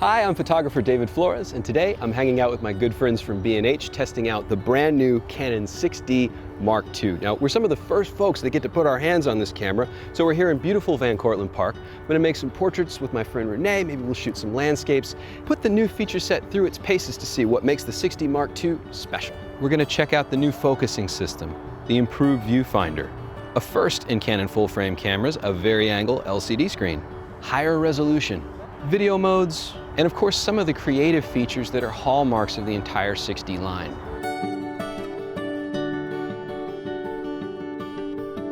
Hi, I'm photographer David Flores, and today I'm hanging out with my good friends from B&H testing out the brand new Canon 6D Mark II. Now, we're some of the first folks that get to put our hands on this camera, so we're here in beautiful Van Cortlandt Park. I'm going to make some portraits with my friend Renee, maybe we'll shoot some landscapes, put the new feature set through its paces to see what makes the 6D Mark II special. We're going to check out the new focusing system, the improved Viewfinder, a first in Canon full-frame cameras, a vari-angle LCD screen, higher resolution, video modes, and of course some of the creative features that are hallmarks of the entire 6D line.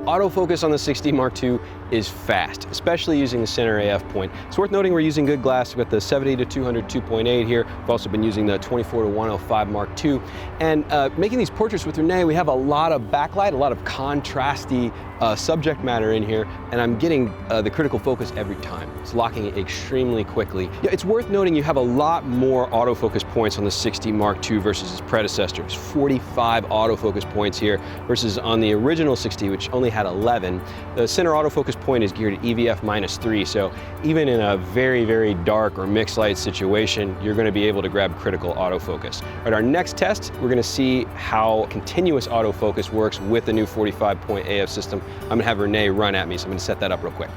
Autofocus on the 6D Mark II is fast, especially using the center AF point. It's worth noting we're using good glass. We've got the 70 to 200 2.8 here. We've also been using the 24 to 105 Mark II. And making these portraits with Renee, we have a lot of backlight, a lot of contrasty subject matter in here, and I'm getting the critical focus every time. It's locking it extremely quickly. Yeah, it's worth noting you have a lot more autofocus points on the 6D Mark II versus its predecessors. 45 autofocus points here versus on the original 6D, which only had 11. The center autofocus point is geared at EVF -3, so even in a very, very dark or mixed light situation, you're going to be able to grab critical autofocus. All right, our next test, we're going to see how continuous autofocus works with the new 45-point AF system. I'm going to have Renee run at me, so I'm going to set that up real quick.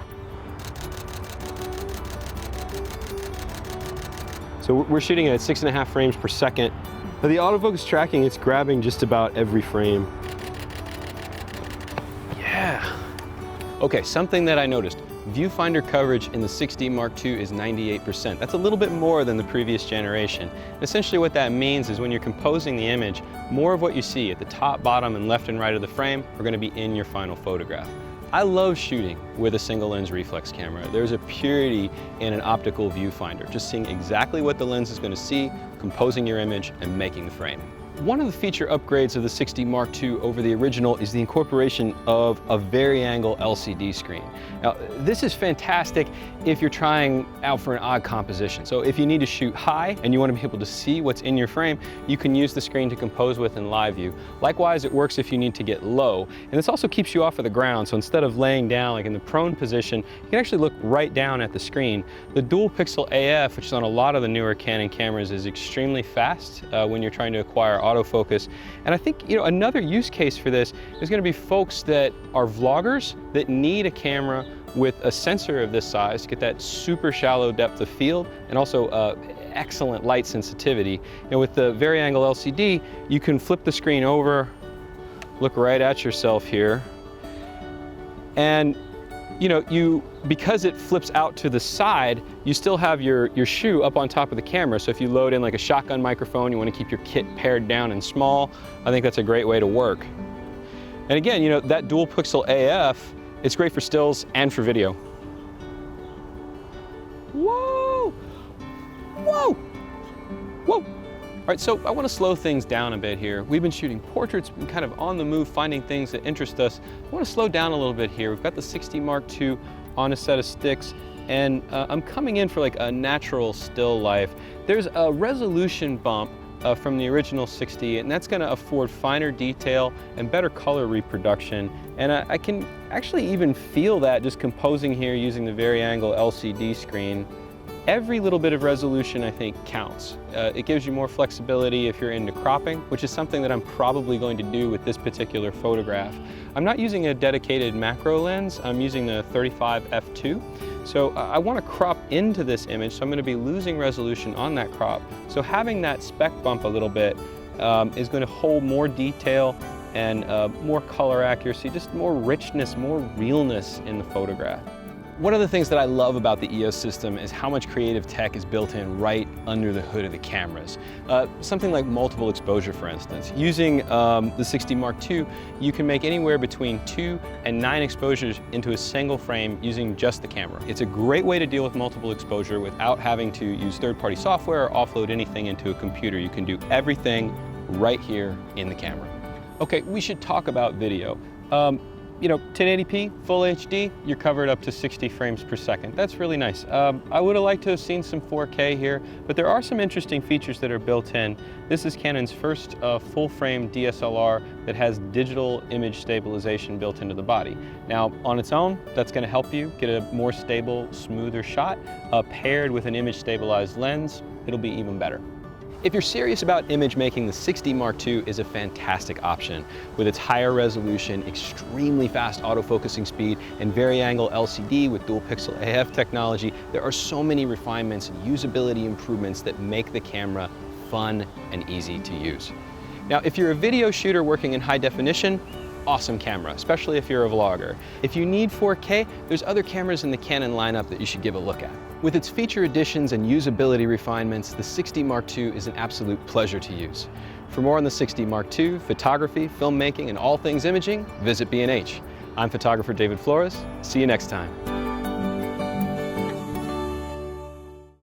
So we're shooting at 6.5 frames per second. Now the autofocus tracking, it's grabbing just about every frame. Yeah. Okay, something that I noticed. Viewfinder coverage in the 6D Mark II is 98%. That's a little bit more than the previous generation. Essentially what that means is when you're composing the image, more of what you see at the top, bottom, and left and right of the frame are going to be in your final photograph. I love shooting with a single lens reflex camera. There's a purity in an optical viewfinder, just seeing exactly what the lens is going to see, composing your image, and making the frame. One of the feature upgrades of the 6D Mark II over the original is the incorporation of a vari-angle LCD screen. Now, this is fantastic if you're trying out for an odd composition. So if you need to shoot high and you want to be able to see what's in your frame, you can use the screen to compose with in live view. Likewise, it works if you need to get low. And this also keeps you off of the ground. So instead of laying down like in the prone position, you can actually look right down at the screen. The dual pixel AF, which is on a lot of the newer Canon cameras, is extremely fast when you're trying to acquire autofocus. And I think, you know, another use case for this is going to be folks that are vloggers that need a camera with a sensor of this size to get that super shallow depth of field and also excellent light sensitivity. And with the vari-angle LCD, you can flip the screen over, look right at yourself here, and you know, because it flips out to the side, you still have your shoe up on top of the camera. So if you load in like a shotgun microphone, you want to keep your kit pared down and small, I think that's a great way to work. And again, you know, that dual pixel AF, it's great for stills and for video. Whoa! Whoa! Whoa! All right, so I want to slow things down a bit here. We've been shooting portraits, been kind of on the move, finding things that interest us. I want to slow down a little bit here. We've got the 6D Mark II on a set of sticks, and I'm coming in for like a natural still life. There's a resolution bump from the original 6D, and that's going to afford finer detail and better color reproduction. And I can actually even feel that just composing here using the vari-angle LCD screen. Every little bit of resolution, I think, counts. It gives you more flexibility if you're into cropping, which is something that I'm probably going to do with this particular photograph. I'm not using a dedicated macro lens, I'm using the 35 f2. So I want to crop into this image, so I'm going to be losing resolution on that crop. So having that spec bump a little bit is going to hold more detail and more color accuracy, just more richness, more realness in the photograph. One of the things that I love about the EOS system is how much creative tech is built in right under the hood of the cameras. Something like multiple exposure, for instance. Using the 6D Mark II, you can make anywhere between 2 and 9 exposures into a single frame using just the camera. It's a great way to deal with multiple exposure without having to use third-party software or offload anything into a computer. You can do everything right here in the camera. Okay, we should talk about video. you know, 1080p, full HD, you're covered up to 60 frames per second. That's really nice. I would have liked to have seen some 4K here, but there are some interesting features that are built in. This is Canon's first full-frame DSLR that has digital image stabilization built into the body. Now, on its own, that's going to help you get a more stable, smoother shot. Paired with an image-stabilized lens, it'll be even better. If you're serious about image making, the 6D Mark II is a fantastic option. With its higher resolution, extremely fast autofocusing speed, and vari-angle LCD with dual pixel AF technology, there are so many refinements and usability improvements that make the camera fun and easy to use. Now, if you're a video shooter working in high definition, awesome camera, especially if you're a vlogger. If you need 4K, there's other cameras in the Canon lineup that you should give a look at. With its feature additions and usability refinements, the 6D Mark II is an absolute pleasure to use. For more on the 6D Mark II, photography, filmmaking, and all things imaging, visit B&H. I'm photographer David Flores. See you next time.